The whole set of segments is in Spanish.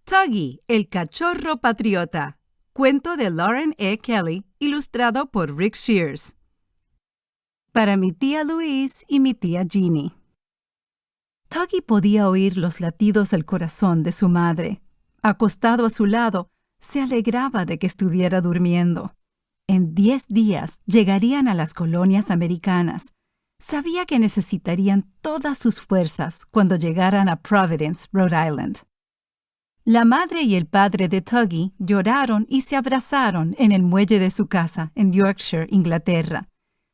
Tuggy, el cachorro patriota. Cuento de Lauren E. Kelly, ilustrado por Rick Shears. Para mi tía Louise y mi tía Jeannie. Tuggy podía oír los latidos del corazón de su madre. Acostado a su lado, se alegraba de que estuviera durmiendo. En 10 días llegarían a las colonias americanas. Sabía que necesitarían todas sus fuerzas cuando llegaran a Providence, Rhode Island. La madre y el padre de Tuggy lloraron y se abrazaron en el muelle de su casa en Yorkshire, Inglaterra.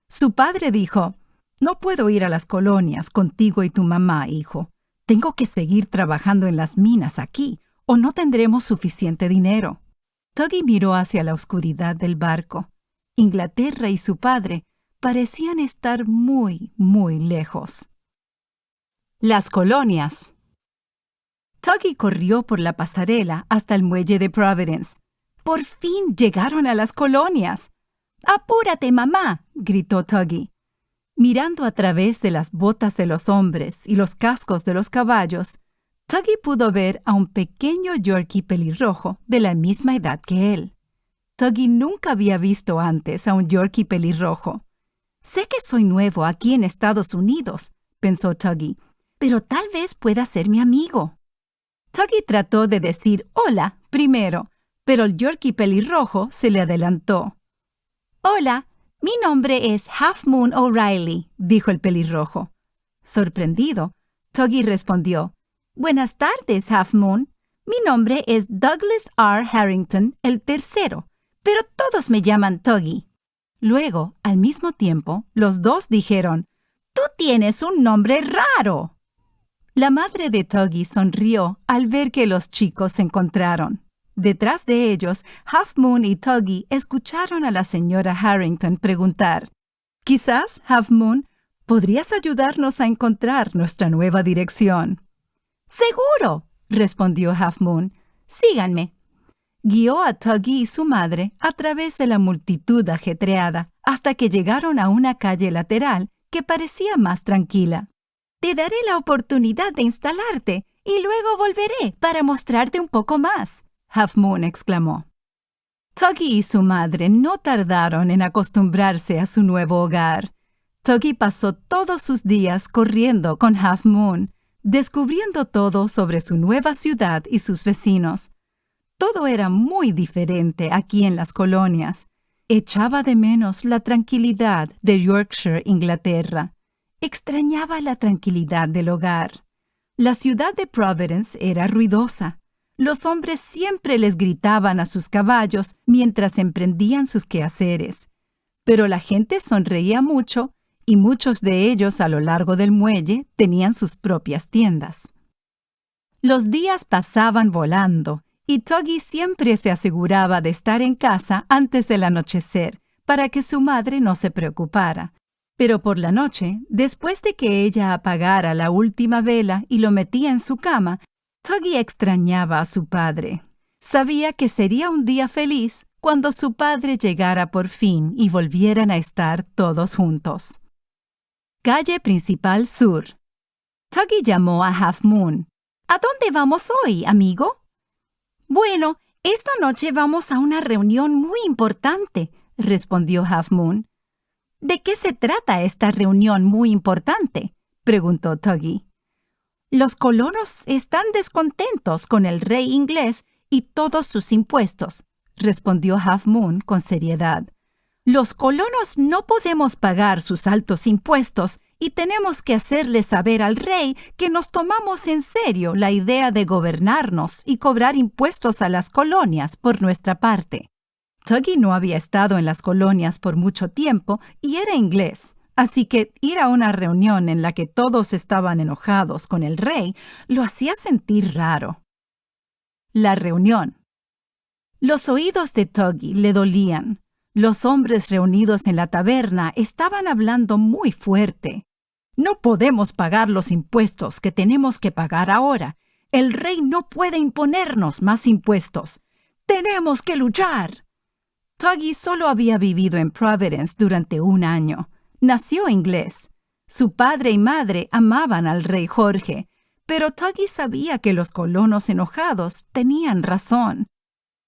Su padre dijo: «No puedo ir a las colonias contigo y tu mamá, hijo. Tengo que seguir trabajando en las minas aquí, o no tendremos suficiente dinero». Tuggy miró hacia la oscuridad del barco. Inglaterra y su padre parecían estar muy, muy lejos. Las colonias. Tuggy corrió por la pasarela hasta el muelle de Providence. ¡Por fin llegaron a las colonias! «¡Apúrate, mamá!», gritó Tuggy. Mirando a través de las botas de los hombres y los cascos de los caballos, Tuggy pudo ver a un pequeño Yorkie pelirrojo de la misma edad que él. Tuggy nunca había visto antes a un Yorkie pelirrojo. «Sé que soy nuevo aquí en Estados Unidos», pensó Tuggy, «pero tal vez pueda ser mi amigo». Tuggy trató de decir hola primero, pero el Yorkie pelirrojo se le adelantó. «Hola, mi nombre es Half Moon O'Reilly», dijo el pelirrojo. Sorprendido, Tuggy respondió: «Buenas tardes, Half Moon. Mi nombre es Douglas R. Harrington el tercero, pero todos me llaman Tuggy». Luego, al mismo tiempo, los dos dijeron: «¡Tú tienes un nombre raro!». La madre de Tuggy sonrió al ver que los chicos se encontraron. Detrás de ellos, Half Moon y Tuggy escucharon a la señora Harrington preguntar: «Quizás, Half Moon, ¿podrías ayudarnos a encontrar nuestra nueva dirección?». «Seguro», respondió Half Moon. «Síganme». Guió a Tuggy y su madre a través de la multitud ajetreada hasta que llegaron a una calle lateral que parecía más tranquila. «Te daré la oportunidad de instalarte y luego volveré para mostrarte un poco más», Half Moon exclamó. Tuggy y su madre no tardaron en acostumbrarse a su nuevo hogar. Tuggy pasó todos sus días corriendo con Half Moon, descubriendo todo sobre su nueva ciudad y sus vecinos. Todo era muy diferente aquí en las colonias. Echaba de menos la tranquilidad de Yorkshire, Inglaterra. Extrañaba la tranquilidad del hogar. La ciudad de Providence era ruidosa. Los hombres siempre les gritaban a sus caballos mientras emprendían sus quehaceres. Pero la gente sonreía mucho y muchos de ellos a lo largo del muelle tenían sus propias tiendas. Los días pasaban volando y Tuggy siempre se aseguraba de estar en casa antes del anochecer para que su madre no se preocupara. Pero por la noche, después de que ella apagara la última vela y lo metía en su cama, Tuggy extrañaba a su padre. Sabía que sería un día feliz cuando su padre llegara por fin y volvieran a estar todos juntos. Calle Principal Sur. Tuggy llamó a Half Moon. «¿A dónde vamos hoy, amigo?». «Bueno, esta noche vamos a una reunión muy importante», respondió Half Moon. «¿De qué se trata esta reunión muy importante?», preguntó Tuggy. «Los colonos están descontentos con el rey inglés y todos sus impuestos», respondió Half Moon con seriedad. «Los colonos no podemos pagar sus altos impuestos y tenemos que hacerle saber al rey que nos tomamos en serio la idea de gobernarnos y cobrar impuestos a las colonias por nuestra parte». Tuggy no había estado en las colonias por mucho tiempo y era inglés, así que ir a una reunión en la que todos estaban enojados con el rey lo hacía sentir raro. La reunión. Los oídos de Tuggy le dolían. Los hombres reunidos en la taberna estaban hablando muy fuerte. «No podemos pagar los impuestos que tenemos que pagar ahora. El rey no puede imponernos más impuestos. ¡Tenemos que luchar!». Tuggy solo había vivido en Providence durante 1 año. Nació inglés. Su padre y madre amaban al rey Jorge, Pero Tuggy sabía que los colonos enojados tenían razón.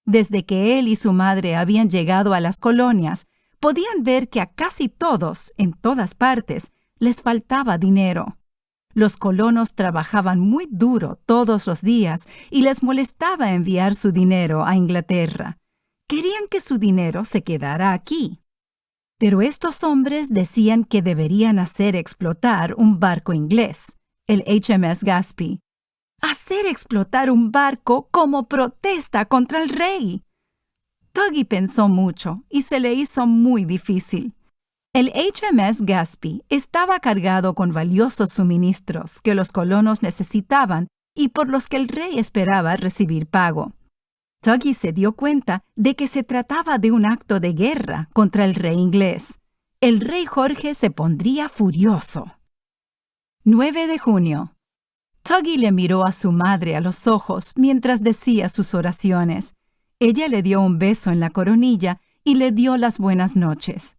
Desde que él y su madre habían llegado a las colonias, podían ver que a casi todos, en todas partes, les faltaba dinero. Los colonos trabajaban muy duro todos los días y les molestaba enviar su dinero a Inglaterra. Querían que su dinero se quedara aquí. Pero estos hombres decían que deberían hacer explotar un barco inglés, el HMS Gaspee. Hacer explotar un barco como protesta contra el rey. Tuggy pensó mucho y se le hizo muy difícil. El HMS Gaspee estaba cargado con valiosos suministros que los colonos necesitaban y por los que el rey esperaba recibir pago. Tuggy se dio cuenta de que se trataba de un acto de guerra contra el rey inglés. El rey Jorge se pondría furioso. 9 de junio. Tuggy le miró a su madre a los ojos mientras decía sus oraciones. Ella le dio un beso en la coronilla y le dio las buenas noches.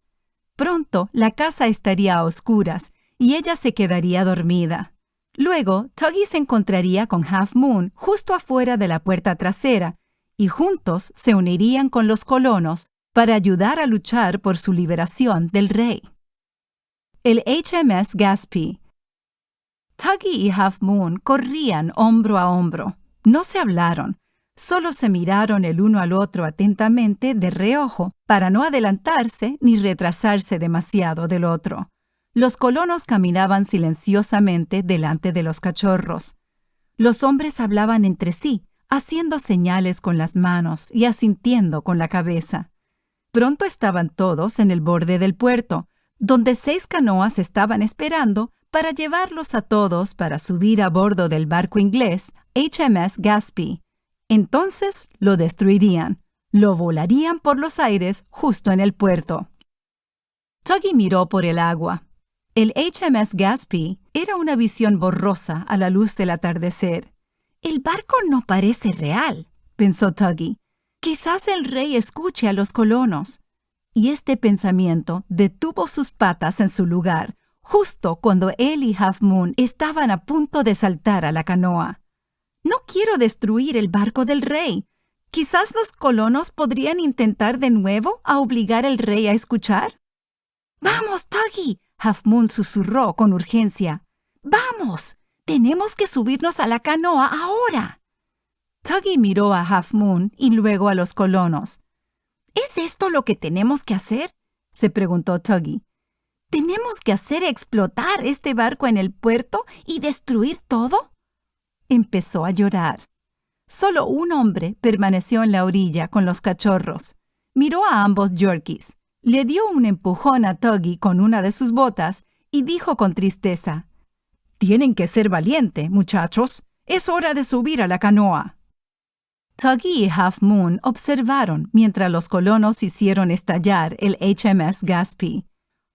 Pronto la casa estaría a oscuras y ella se quedaría dormida. Luego, Tuggy se encontraría con Half Moon justo afuera de la puerta trasera y juntos se unirían con los colonos para ayudar a luchar por su liberación del rey. El HMS Gaspee. Tuggy y Half Moon corrían hombro a hombro. No se hablaron, solo se miraron el uno al otro atentamente de reojo para no adelantarse ni retrasarse demasiado del otro. Los colonos caminaban silenciosamente delante de los cachorros. Los hombres hablaban entre sí, haciendo señales con las manos y asintiendo con la cabeza. Pronto estaban todos en el borde del puerto, donde 6 canoas estaban esperando para llevarlos a todos para subir a bordo del barco inglés HMS Gaspee. Entonces lo destruirían, lo volarían por los aires justo en el puerto. Tuggy miró por el agua. El HMS Gaspee era una visión borrosa a la luz del atardecer. El barco no parece real, pensó Tuggy. Quizás el rey escuche a los colonos. Y este pensamiento detuvo sus patas en su lugar, justo cuando él y Half Moon estaban a punto de saltar a la canoa. No quiero destruir el barco del rey. Quizás los colonos podrían intentar de nuevo a obligar al rey a escuchar. ¡Vamos, Tuggy! Half Moon susurró con urgencia. ¡Vamos! Tenemos que subirnos a la canoa ahora. Tuggy miró a Half Moon y luego a los colonos. ¿Es esto lo que tenemos que hacer?, se preguntó Tuggy. ¿Tenemos que hacer explotar este barco en el puerto y destruir todo? Empezó a llorar. Solo un hombre permaneció en la orilla con los cachorros. Miró a ambos Yorkies, le dio un empujón a Tuggy con una de sus botas y dijo con tristeza: «Tienen que ser valientes, muchachos. Es hora de subir a la canoa». Tuggy y Half Moon observaron mientras los colonos hicieron estallar el HMS Gaspee.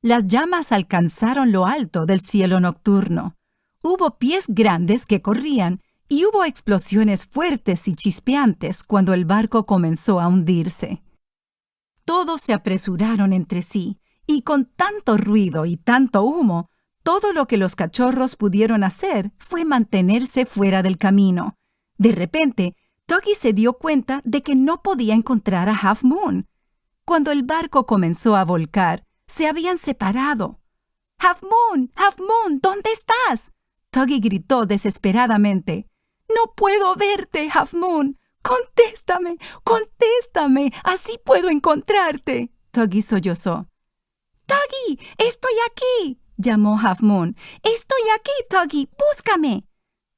Las llamas alcanzaron lo alto del cielo nocturno. Hubo pies grandes que corrían y hubo explosiones fuertes y chispeantes cuando el barco comenzó a hundirse. Todos se apresuraron entre sí y con tanto ruido y tanto humo, todo lo que los cachorros pudieron hacer fue mantenerse fuera del camino. De repente, Tuggy se dio cuenta de que no podía encontrar a Half Moon. Cuando el barco comenzó a volcar, se habían separado. Half Moon, ¿dónde estás?», Tuggy gritó desesperadamente. «No puedo verte, Half Moon. Contéstame, así puedo encontrarte». Tuggy sollozó. «Tuggy, estoy aquí», llamó Half Moon. «Estoy aquí, Tuggy, búscame».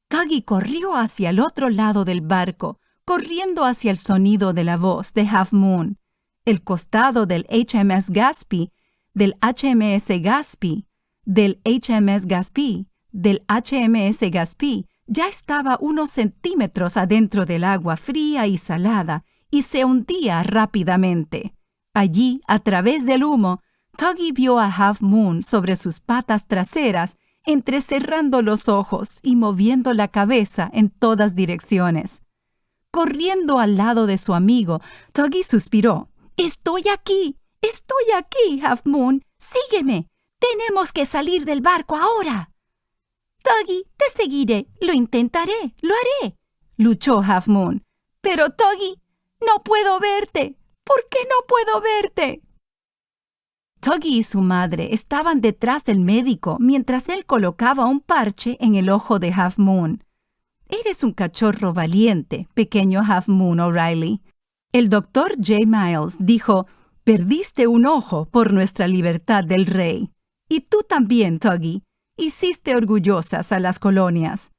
Tuggy corrió hacia el otro lado del barco, corriendo hacia el sonido de la voz de Half Moon. El costado del HMS Gaspee, del HMS Gaspee, del HMS Gaspee, del HMS Gaspee, ya estaba unos centímetros adentro del agua fría y salada y se hundía rápidamente. Allí, a través del humo, Tuggy vio a Half Moon sobre sus patas traseras, entrecerrando los ojos y moviendo la cabeza en todas direcciones. Corriendo al lado de su amigo, Tuggy suspiró. Estoy aquí, Half Moon. Sígueme. Tenemos que salir del barco ahora». Tuggy, te seguiré. Lo intentaré. Lo haré. Luchó Half Moon. Pero, Tuggy, no puedo verte. ¿Por qué no puedo verte? Tuggy y su madre estaban detrás del médico mientras él colocaba un parche en el ojo de Half Moon. Eres un cachorro valiente, pequeño Half Moon O'Reilly. El doctor J. Miles dijo, perdiste un ojo por nuestra libertad del rey. Y tú también, Tuggy. Hiciste orgullosas a las colonias.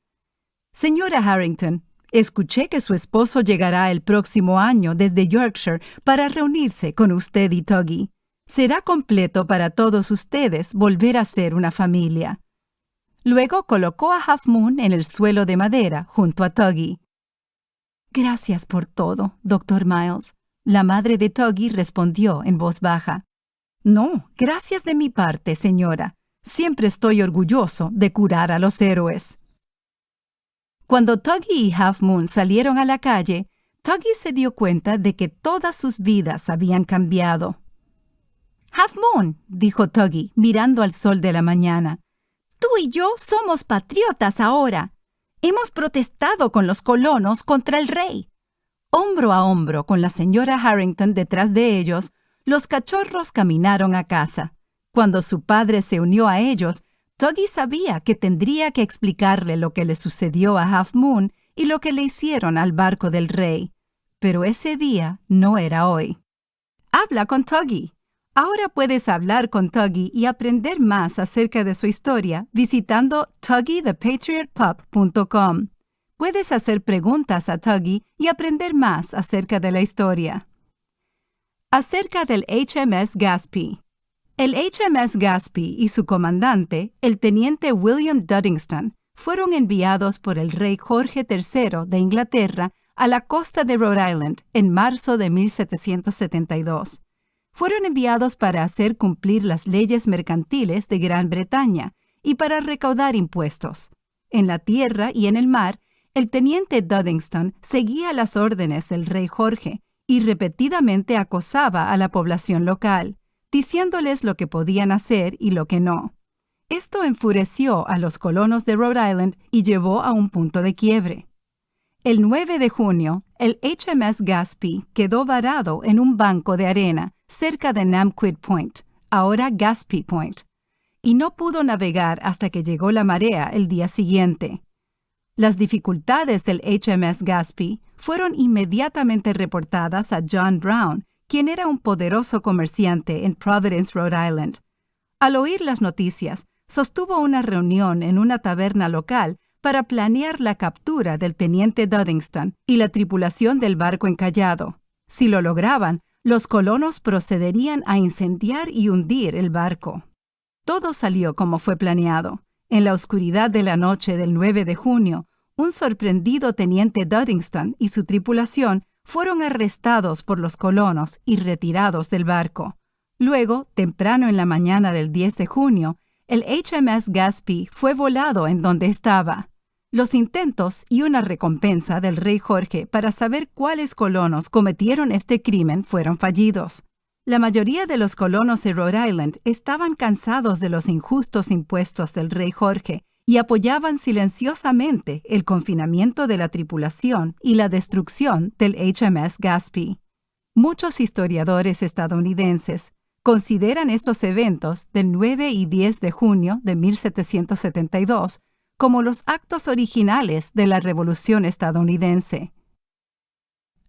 Señora Harrington, escuché que su esposo llegará el próximo año desde Yorkshire para reunirse con usted y Tuggy. Será completo para todos ustedes volver a ser una familia. Luego colocó a Half Moon en el suelo de madera junto a Tuggy. Gracias por todo, Dr. Miles. La madre de Tuggy respondió en voz baja. No, gracias de mi parte, señora. Siempre estoy orgulloso de curar a los héroes. Cuando Tuggy y Half Moon salieron a la calle, Tuggy se dio cuenta de que todas sus vidas habían cambiado. Half Moon, dijo Tuggy, mirando al sol de la mañana. Tú y yo somos patriotas ahora. Hemos protestado con los colonos contra el rey. Hombro a hombro con la señora Harrington detrás de ellos, los cachorros caminaron a casa. Cuando su padre se unió a ellos, Tuggy sabía que tendría que explicarle lo que le sucedió a Half Moon y lo que le hicieron al barco del rey. Pero ese día no era hoy. Habla con Tuggy. Ahora puedes hablar con Tuggy y aprender más acerca de su historia visitando tuggythepatriotpup.com. Puedes hacer preguntas a Tuggy y aprender más acerca de la historia. Acerca del HMS Gaspee. El HMS Gaspee y su comandante, el teniente William Duddingston, fueron enviados por el rey Jorge III de Inglaterra a la costa de Rhode Island en marzo de 1772. Fueron enviados para hacer cumplir las leyes mercantiles de Gran Bretaña y para recaudar impuestos. En la tierra y en el mar, el teniente Duddingston seguía las órdenes del rey Jorge y repetidamente acosaba a la población local, diciéndoles lo que podían hacer y lo que no. Esto enfureció a los colonos de Rhode Island y llevó a un punto de quiebre. El 9 de junio, el HMS Gaspee quedó varado en un banco de arena cerca de Namquid Point, ahora Gaspee Point, y no pudo navegar hasta que llegó la marea el día siguiente. Las dificultades del HMS Gaspee fueron inmediatamente reportadas a John Brown, quien era un poderoso comerciante en Providence, Rhode Island. Al oír las noticias, sostuvo una reunión en una taberna local para planear la captura del teniente Duddingston y la tripulación del barco encallado. Si lo lograban, los colonos procederían a incendiar y hundir el barco. Todo salió como fue planeado. En la oscuridad de la noche del 9 de junio, un sorprendido teniente Duddingston y su tripulación fueron arrestados por los colonos y retirados del barco. Luego, temprano en la mañana del 10 de junio, el HMS Gaspee fue volado en donde estaba. Los intentos y una recompensa del rey Jorge para saber cuáles colonos cometieron este crimen fueron fallidos. La mayoría de los colonos de Rhode Island estaban cansados de los injustos impuestos del rey Jorge y apoyaban silenciosamente el confinamiento de la tripulación y la destrucción del HMS Gaspee. Muchos historiadores estadounidenses consideran estos eventos del 9 y 10 de junio de 1772 como los actos originales de la Revolución estadounidense.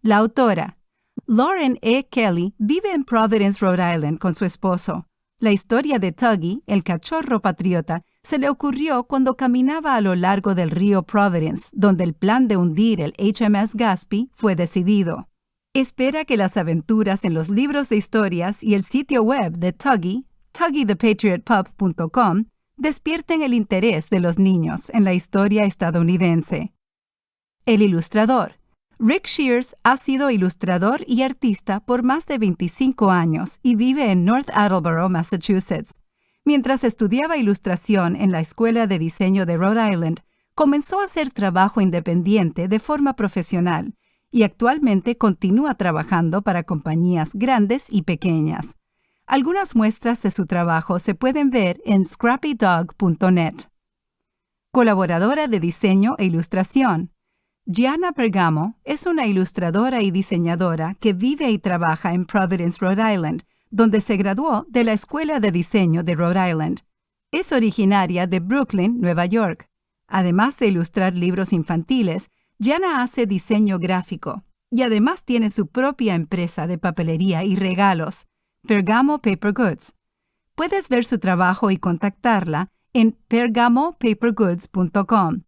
La autora, Lauren E. Kelly, vive en Providence, Rhode Island, con su esposo. La historia de Tuggy, el cachorro patriota, se le ocurrió cuando caminaba a lo largo del río Providence, donde el plan de hundir el HMS Gaspee fue decidido. Espera que las aventuras en los libros de historias y el sitio web de Tuggy, tuggythepatriotpup.com, despierten el interés de los niños en la historia estadounidense. El ilustrador. Rick Shears ha sido ilustrador y artista por más de 25 años y vive en North Attleboro, Massachusetts. Mientras estudiaba ilustración en la Escuela de Diseño de Rhode Island, comenzó a hacer trabajo independiente de forma profesional y actualmente continúa trabajando para compañías grandes y pequeñas. Algunas muestras de su trabajo se pueden ver en scrappydog.net. colaboradora de diseño e ilustración. Gianna Pergamo es una ilustradora y diseñadora que vive y trabaja en Providence, Rhode Island, donde se graduó de la Escuela de Diseño de Rhode Island. Es originaria de Brooklyn, Nueva York. Además de ilustrar libros infantiles, Gianna hace diseño gráfico y además tiene su propia empresa de papelería y regalos, Pergamo Paper Goods. Puedes ver su trabajo y contactarla en pergamopapergoods.com.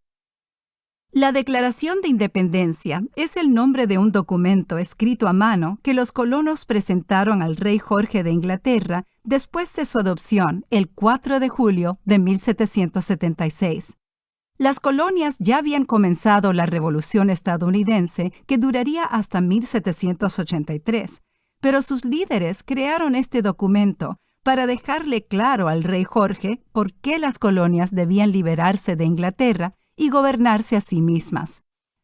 La Declaración de Independencia es el nombre de un documento escrito a mano que los colonos presentaron al rey Jorge de Inglaterra después de su adopción el 4 de julio de 1776. Las colonias ya habían comenzado la Revolución estadounidense, que duraría hasta 1783, pero sus líderes crearon este documento para dejarle claro al rey Jorge por qué las colonias debían liberarse de Inglaterra y gobernarse a sí mismas.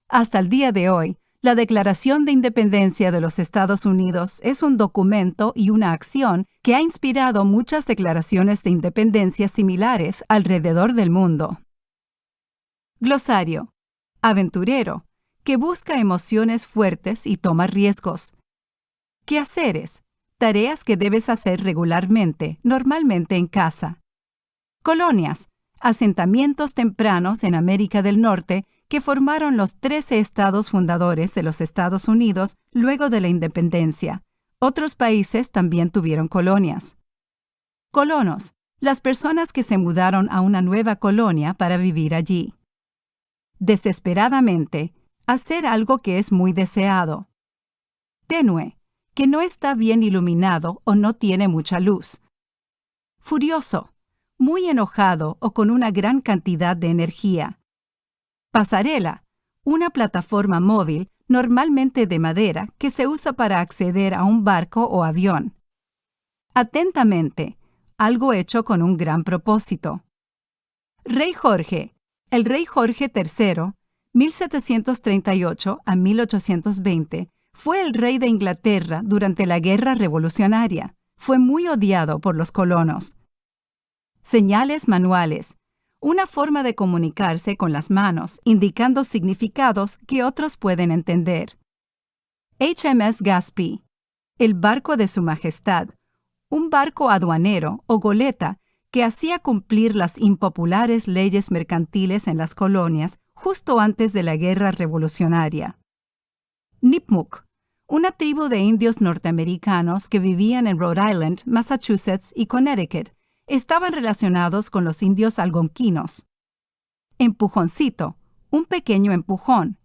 Hasta el día de hoy, la Declaración de Independencia de los Estados Unidos es un documento y una acción que ha inspirado muchas declaraciones de independencia similares alrededor del mundo. Glosario. Aventurero, que busca emociones fuertes y toma riesgos. Quehaceres. Tareas que debes hacer regularmente, normalmente en casa. Colonias. Asentamientos tempranos en América del Norte que formaron los 13 estados fundadores de los Estados Unidos luego de la independencia. Otros países también tuvieron colonias. Colonos, las personas que se mudaron a una nueva colonia para vivir allí. Desesperadamente, hacer algo que es muy deseado. Tenue, que no está bien iluminado o no tiene mucha luz. Furioso, muy enojado o con una gran cantidad de energía. Pasarela, una plataforma móvil, normalmente de madera, que se usa para acceder a un barco o avión. Atentamente, algo hecho con un gran propósito. Rey Jorge, el rey Jorge III, 1738 a 1820, fue el rey de Inglaterra durante la Guerra Revolucionaria. Fue muy odiado por los colonos. Señales manuales. Una forma de comunicarse con las manos, indicando significados que otros pueden entender. HMS Gaspee. El barco de Su Majestad. Un barco aduanero o goleta que hacía cumplir las impopulares leyes mercantiles en las colonias justo antes de la Guerra Revolucionaria. Nipmuc. Una tribu de indios norteamericanos que vivían en Rhode Island, Massachusetts y Connecticut. Estaban relacionados con los indios algonquinos. Empujoncito, un pequeño empujón.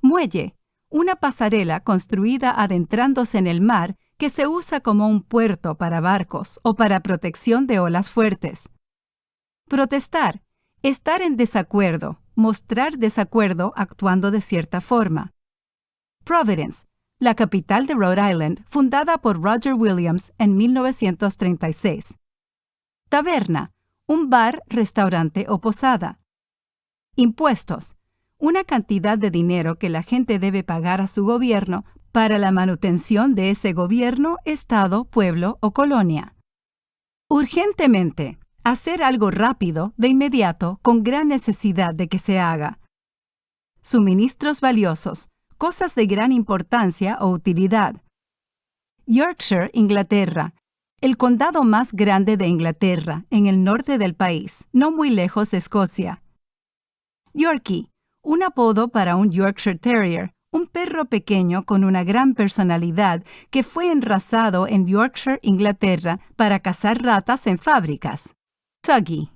Muelle, una pasarela construida adentrándose en el mar que se usa como un puerto para barcos o para protección de olas fuertes. Protestar, estar en desacuerdo, mostrar desacuerdo actuando de cierta forma. Providence, la capital de Rhode Island, fundada por Roger Williams en 1936. Taberna, un bar, restaurante o posada. Impuestos, una cantidad de dinero que la gente debe pagar a su gobierno para la manutención de ese gobierno, estado, pueblo o colonia. Urgentemente, hacer algo rápido, de inmediato, con gran necesidad de que se haga. Suministros valiosos, cosas de gran importancia o utilidad. Yorkshire, Inglaterra. El condado más grande de Inglaterra, en el norte del país, no muy lejos de Escocia. Yorkie, un apodo para un Yorkshire Terrier, un perro pequeño con una gran personalidad que fue enrazado en Yorkshire, Inglaterra, para cazar ratas en fábricas. Tuggy,